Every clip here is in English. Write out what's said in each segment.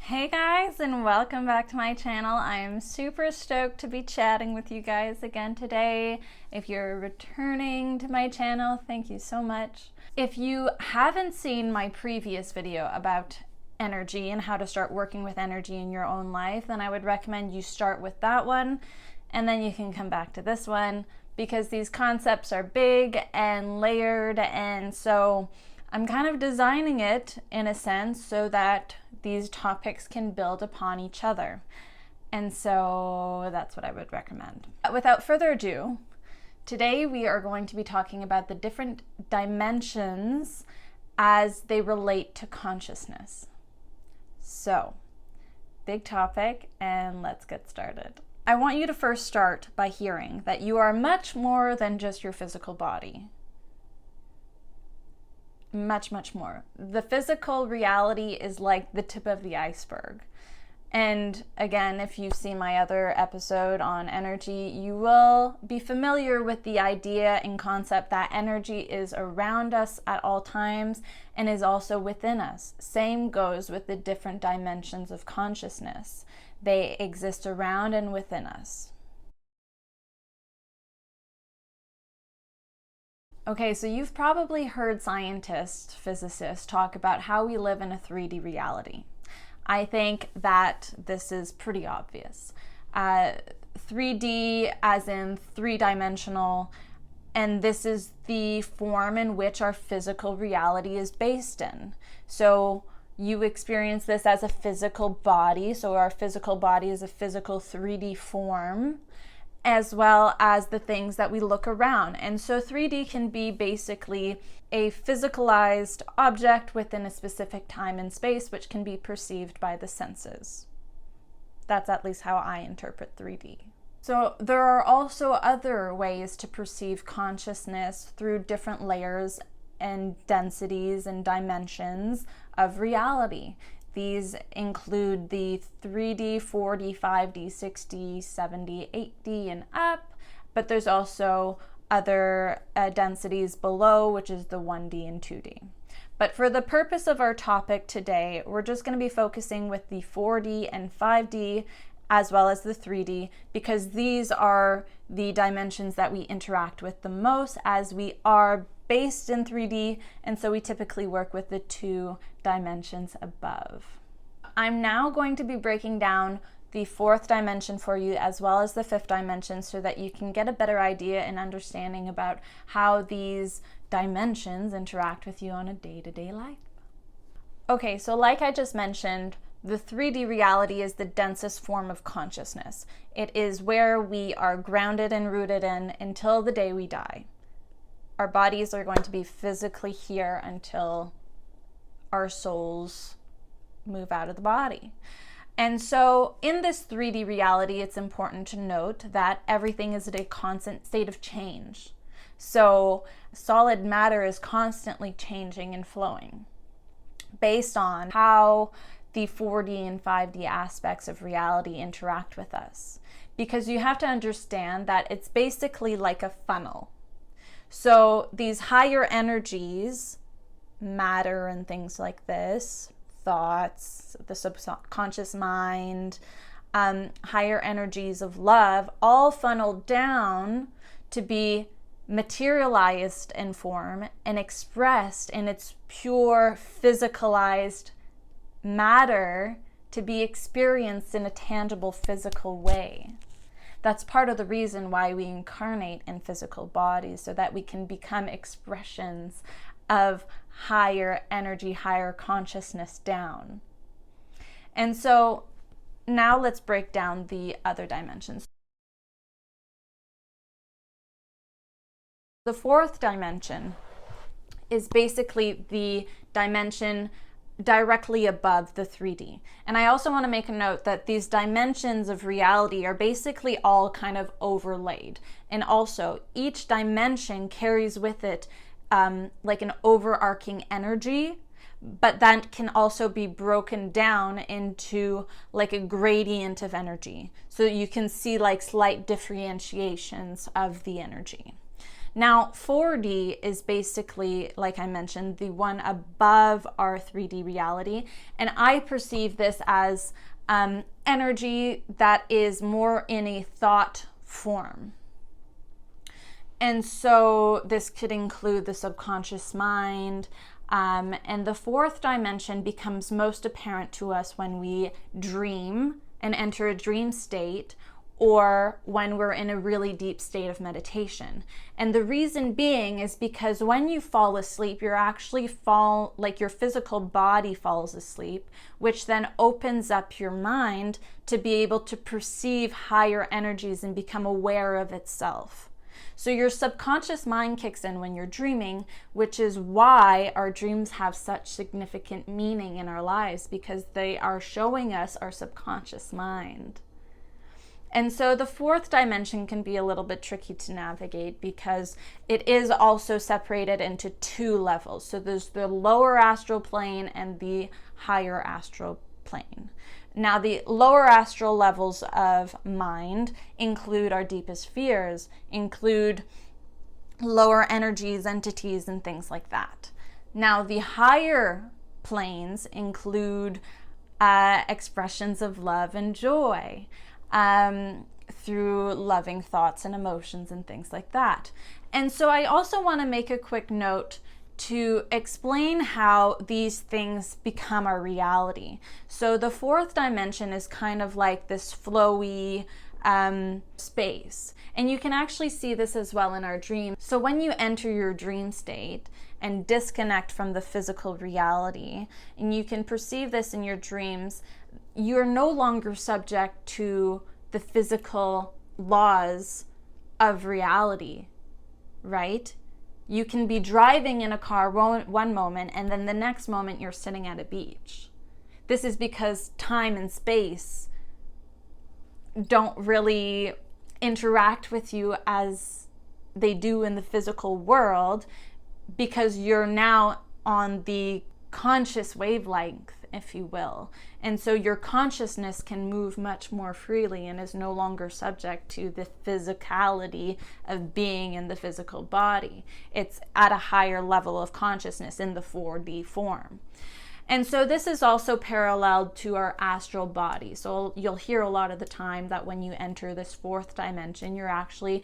Hey guys, and welcome back to my channel. I am super stoked to be chatting with you guys again today. If you're returning to my channel, thank you so much. If you haven't seen my previous video about energy and how to start working with energy in your own life, then I would recommend you start with that one and then you can come back to this one, because these concepts are big and layered, and so I'm kind of designing it in a sense so that these topics can build upon each other. And so that's what I would recommend. Without further ado, today we are going to be talking about the different dimensions as they relate to consciousness. So, big topic, and let's get started. I want you to first start by hearing that you are much more than just your physical body. Much more. The physical reality is like the tip of the iceberg. And again, if you've seen my other episode on energy, you will be familiar with the idea and concept that energy is around us at all times and is also within us. Same goes with the different dimensions of consciousness. They exist around and within us. Okay, so you've probably heard scientists, physicists talk about how we live in a 3D reality. I think that this is pretty obvious. 3D as in three-dimensional, and this is the form in which our physical reality is based in. So you experience this as a physical body, so our physical body is a physical 3D form, as well as the things that we look around. And so 3D can be basically a physicalized object within a specific time and space, which can be perceived by the senses. That's at least how I interpret 3D. So there are also other ways to perceive consciousness through different layers and densities and dimensions of reality. These include the 3D, 4D, 5D, 6D, 7D, 8D, and up, but there's also other densities below, which is the 1D and 2D. But for the purpose of our topic today, we're just going to be focusing with the 4D and 5D as well as the 3D, because these are the dimensions that we interact with the most, as we are based in 3D, and so we typically work with the 2 dimensions above. I'm now going to be breaking down the 4th dimension for you as well as the 5th dimension, so that you can get a better idea and understanding about how these dimensions interact with you on a day-to-day life. Okay, so like I just mentioned, the 3D reality is the densest form of consciousness. It is where we are grounded and rooted in until the day we die. Our bodies are going to be physically here until our souls move out of the body. And so in this 3D reality, it's important to note that everything is at a constant state of change. So solid matter is constantly changing and flowing based on how the 4D and 5D aspects of reality interact with us. Because you have to understand that it's basically like a funnel. So these higher energies, matter and things like this, thoughts, the subconscious mind, higher energies of love, all funneled down to be materialized in form and expressed in its pure physicalized matter to be experienced in a tangible physical way. That's part of the reason why we incarnate in physical bodies, so that we can become expressions of higher energy, higher consciousness down. And so now let's break down the other dimensions. The 4th dimension is basically the dimension directly above the 3D. And I also want to make a note that these dimensions of reality are basically all kind of overlaid. And also each dimension carries with it like an overarching energy, but that can also be broken down into like a gradient of energy. So you can see like slight differentiations of the energy. Now, 4D is basically, like I mentioned, the one above our 3D reality. And I perceive this as energy that is more in a thought form. And so this could include the subconscious mind. And the fourth dimension becomes most apparent to us when we dream and enter a dream state, or when we're in a really deep state of meditation. And the reason being is because when you fall asleep, you're actually like your physical body falls asleep, which then opens up your mind to be able to perceive higher energies and become aware of itself. So your subconscious mind kicks in when you're dreaming, which is why our dreams have such significant meaning in our lives, because they are showing us our subconscious mind. And so the fourth dimension can be a little bit tricky to navigate because it is also separated into two levels. So there's the lower astral plane and the higher astral plane. Now, the lower astral levels of mind include our deepest fears, include lower energies, entities, and things like that. Now, the higher planes include expressions of love and joy, through loving thoughts and emotions and things like that. And so I also want to make a quick note to explain how these things become our reality. So the fourth dimension is kind of like this flowy space. And you can actually see this as well in our dreams. So when you enter your dream state and disconnect from the physical reality, and you can perceive this in your dreams, you're no longer subject to the physical laws of reality, right? You can be driving in a car one moment, and then the next moment you're sitting at a beach. This is because time and space don't really interact with you as they do in the physical world, because you're now on the conscious wavelength, if you will. And so your consciousness can move much more freely and is no longer subject to the physicality of being in the physical body. It's at a higher level of consciousness in the 4D form. And so this is also paralleled to our astral body. So you'll hear a lot of the time that when you enter this fourth dimension, you're actually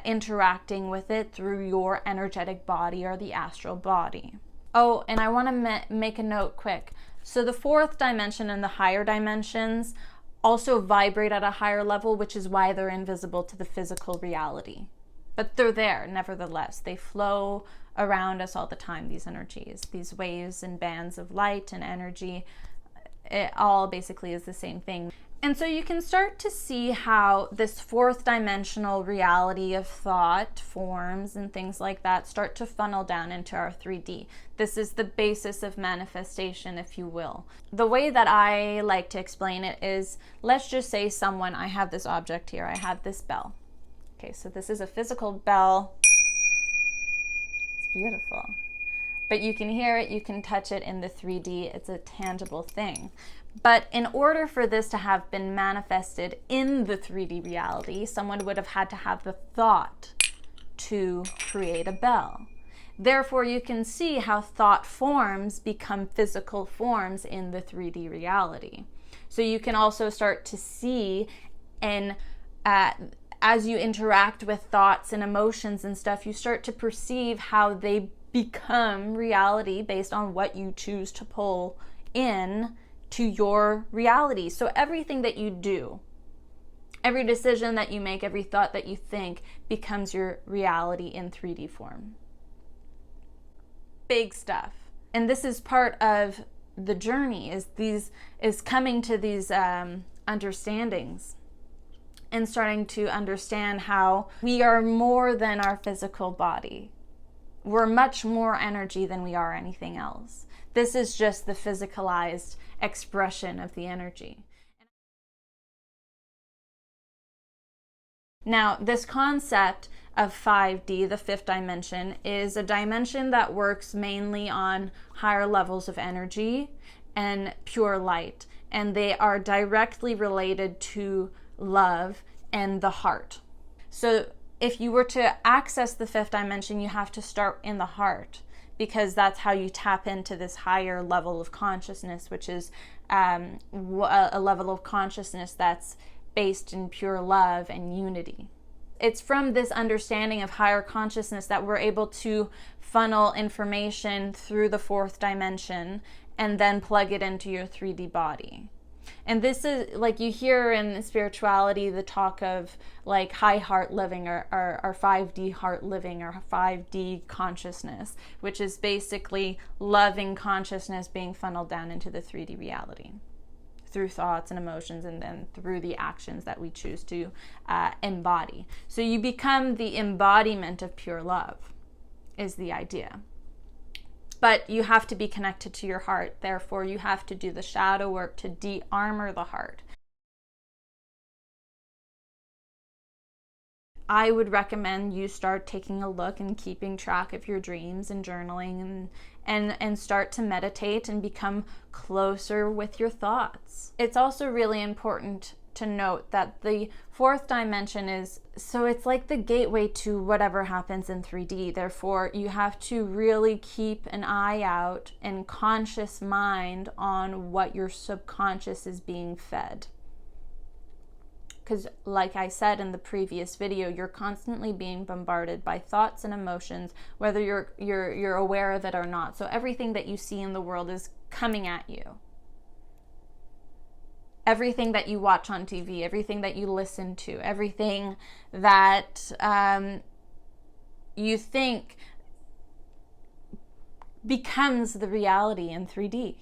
interacting with it through your energetic body or the astral body. Oh, and I want to make a note quick. So the fourth dimension and the higher dimensions also vibrate at a higher level, which is why they're invisible to the physical reality. But they're there, nevertheless. They flow around us all the time, these energies, these waves and bands of light and energy. It all basically is the same thing. And so you can start to see how this fourth dimensional reality of thought, forms, and things like that start to funnel down into our 3D. This is the basis of manifestation, if you will. The way that I like to explain it is, let's just say I have this object here, I have this bell. Okay, so this is a physical bell. It's beautiful. But you can hear it, you can touch it in the 3D, it's a tangible thing. But in order for this to have been manifested in the 3D reality, someone would have had to have the thought to create a bell. Therefore, you can see how thought forms become physical forms in the 3D reality. So you can also start to see, and as you interact with thoughts and emotions and stuff, you start to perceive how they become reality based on what you choose to pull in to your reality. So everything that you do, every decision that you make, every thought that you think becomes your reality in 3D form. Big stuff. And this is part of the journey, is coming to these understandings and starting to understand how we are more than our physical body. We're much more energy than we are anything else. This is just the physicalized expression of the energy. Now, this concept of 5D, the fifth dimension, is a dimension that works mainly on higher levels of energy and pure light, and they are directly related to love and the heart. So if you were to access the fifth dimension, you have to start in the heart, because that's how you tap into this higher level of consciousness, which is a level of consciousness that's based in pure love and unity. It's from this understanding of higher consciousness that we're able to funnel information through the fourth dimension and then plug it into your 3D body. And this is, like, you hear in spirituality the talk of like high heart living, or 5D heart living, or 5D consciousness, which is basically loving consciousness being funneled down into the 3D reality through thoughts and emotions, and then through the actions that we choose to embody. So you become the embodiment of pure love, is the idea. But you have to be connected to your heart. Therefore, you have to do the shadow work to de-armor the heart. I would recommend you start taking a look and keeping track of your dreams and journaling, and start to meditate and become closer with your thoughts. It's also really important to note that the fourth dimension it's like the gateway to whatever happens in 3D. Therefore, you have to really keep an eye out and conscious mind on what your subconscious is being fed. Because like I said in the previous video, you're constantly being bombarded by thoughts and emotions, whether you're aware of it or not. So everything that you see in the world is coming at you. Everything that you watch on TV, everything that you listen to, everything that you think becomes the reality in 3D.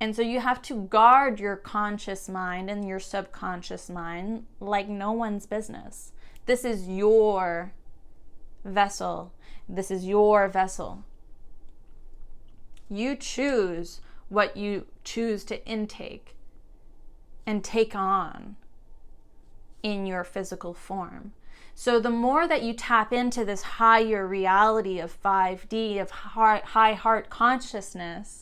And so you have to guard your conscious mind and your subconscious mind like no one's business. This is your vessel. This is your vessel. You choose what you choose to intake and take on in your physical form. So the more that you tap into this higher reality of 5D, of high heart consciousness,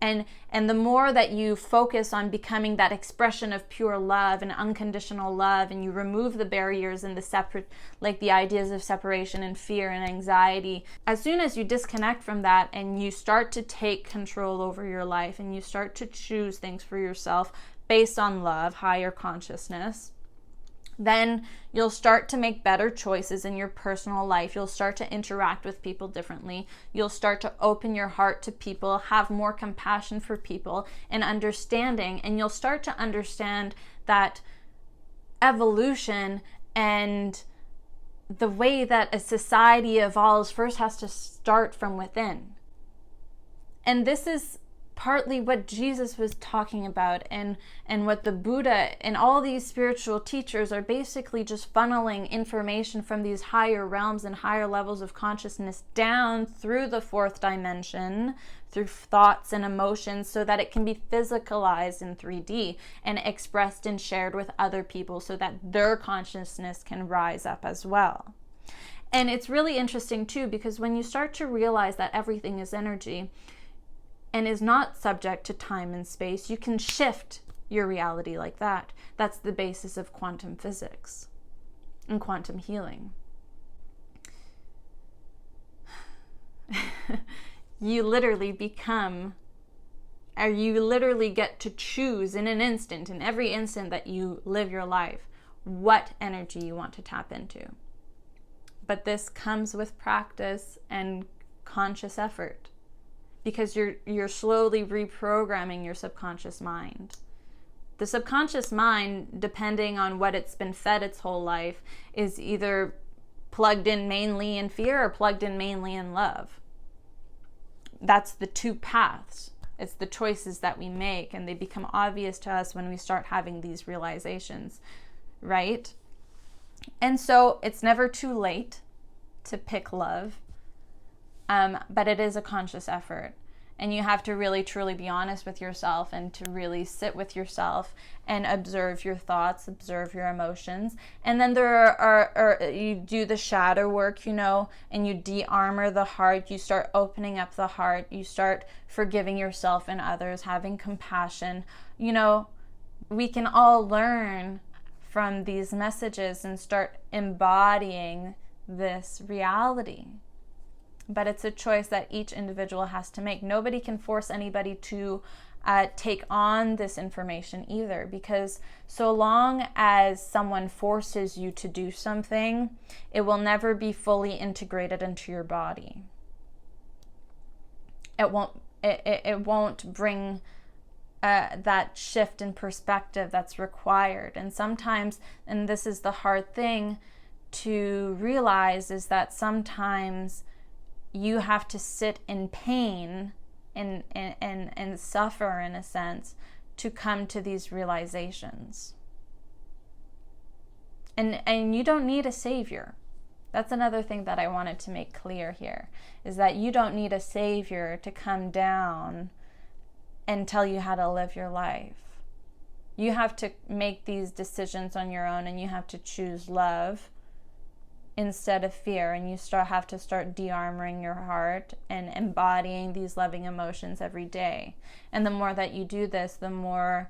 and the more that you focus on becoming that expression of pure love and unconditional love, and you remove the barriers and the ideas of separation and fear and anxiety, as soon as you disconnect from that and you start to take control over your life and you start to choose things for yourself based on love, higher consciousness, then you'll start to make better choices in your personal life. You'll start to interact with people differently. You'll start to open your heart to people, have more compassion for people and understanding. And you'll start to understand that evolution and the way that a society evolves first has to start from within. And this is partly what Jesus was talking about, and what the Buddha and all these spiritual teachers are basically just funneling information from these higher realms and higher levels of consciousness down through the fourth dimension, through thoughts and emotions, so that it can be physicalized in 3D and expressed and shared with other people so that their consciousness can rise up as well. And it's really interesting too, because when you start to realize that everything is energy and is not subject to time and space, you can shift your reality like that. That's the basis of quantum physics and quantum healing. You literally get to choose in an instant, in every instant that you live your life, what energy you want to tap into. But this comes with practice and conscious effort, because you're slowly reprogramming your subconscious mind. The subconscious mind, depending on what it's been fed its whole life, is either plugged in mainly in fear or plugged in mainly in love. That's the two paths. It's the choices that we make, and they become obvious to us when we start having these realizations, right? And so it's never too late to pick love. But it is a conscious effort, and you have to really truly be honest with yourself, and to really sit with yourself and observe your thoughts, observe your emotions. And then you do the shadow work, and you de-armor the heart. You start opening up the heart. You start forgiving yourself and others, having compassion. We can all learn from these messages and start embodying this reality. But it's a choice that each individual has to make. Nobody can force anybody to take on this information either, because so long as someone forces you to do something, it will never be fully integrated into your body. It won't bring that shift in perspective that's required. And sometimes, and this is the hard thing to realize, is that sometimes you have to sit in pain and suffer, in a sense, to come to these realizations. And you don't need a savior. That's another thing that I wanted to make clear here, is that you don't need a savior to come down and tell you how to live your life. You have to make these decisions on your own, and you have to choose love instead of fear, and you have to start de-armoring your heart and embodying these loving emotions every day. And the more that you do this, the more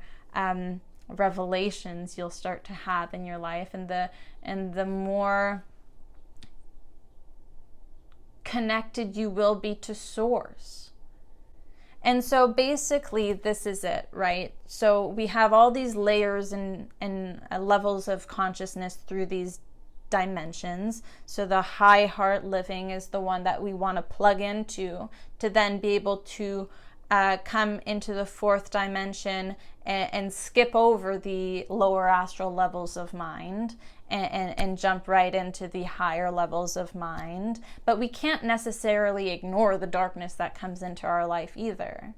revelations you'll start to have in your life, and the more connected you will be to source. And so basically this is it, right? So we have all these layers and levels of consciousness through these dimensions. So the high heart living is the one that we want to plug into to then be able to come into the fourth dimension and skip over the lower astral levels of mind and jump right into the higher levels of mind. But we can't necessarily ignore the darkness that comes into our life either,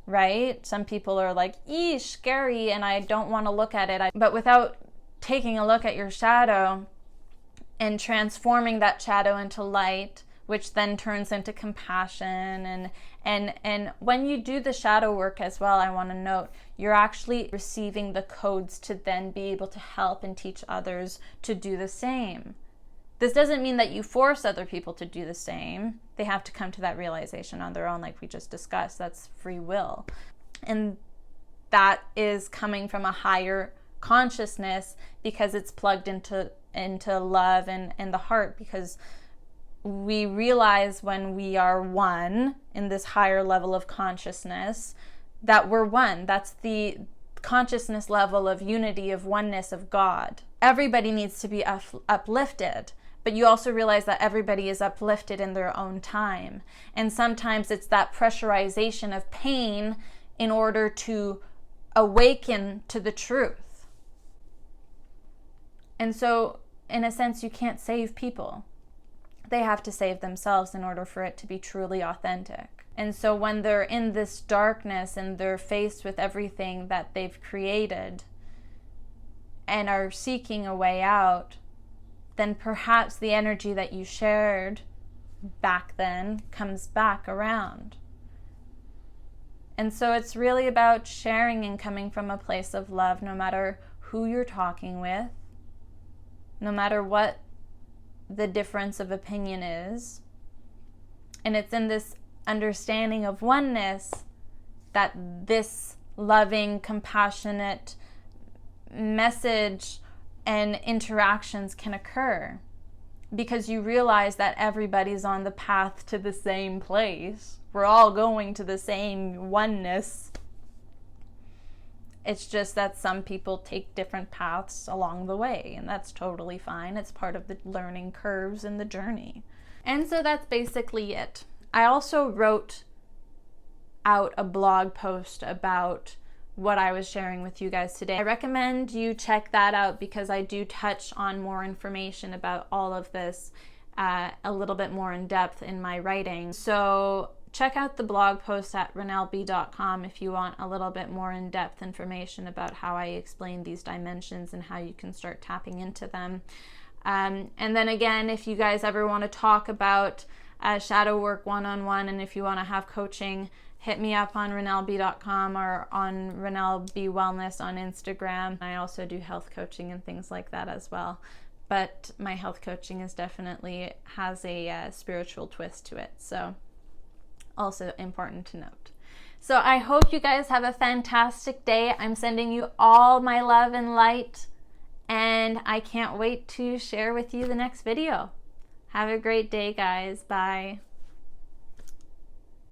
right? Some people are like, eesh, scary, and I don't want to look at it. But without taking a look at your shadow and transforming that shadow into light, which then turns into compassion. And when you do the shadow work as well, I want to note, you're actually receiving the codes to then be able to help and teach others to do the same. This doesn't mean that you force other people to do the same. They have to come to that realization on their own, like we just discussed. That's free will. And that is coming from a higher consciousness, because it's plugged into love and the heart, because we realize when we are one in this higher level of consciousness that we're one. That's the consciousness level of unity, of oneness, of God. Everybody needs to be uplifted, but you also realize that everybody is uplifted in their own time. And sometimes it's that pressurization of pain in order to awaken to the truth. And so, in a sense, you can't save people. They have to save themselves in order for it to be truly authentic. And so when they're in this darkness and they're faced with everything that they've created and are seeking a way out, then perhaps the energy that you shared back then comes back around. And so it's really about sharing and coming from a place of love, no matter who you're talking with, no matter what the difference of opinion is. And it's in this understanding of oneness that this loving, compassionate message and interactions can occur, because you realize that everybody's on the path to the same place. We're all going to the same oneness. It's just that some people take different paths along the way, and that's totally fine. It's part of the learning curves and the journey. And so that's basically it. I also wrote out a blog post about what I was sharing with you guys today. I recommend you check that out, because I do touch on more information about all of this a little bit more in depth in my writing. So check out the blog post at renellb.com if you want a little bit more in-depth information about how I explain these dimensions and how you can start tapping into them. And then again, if you guys ever want to talk about shadow work one-on-one, and if you want to have coaching, hit me up on renellb.com or on renellb wellness on Instagram. I also do health coaching and things like that as well. But my health coaching is definitely has a spiritual twist to it. So also important to note. So I hope you guys have a fantastic day. I'm sending you all my love and light, and I can't wait to share with you the next video. Have a great day, guys. Bye.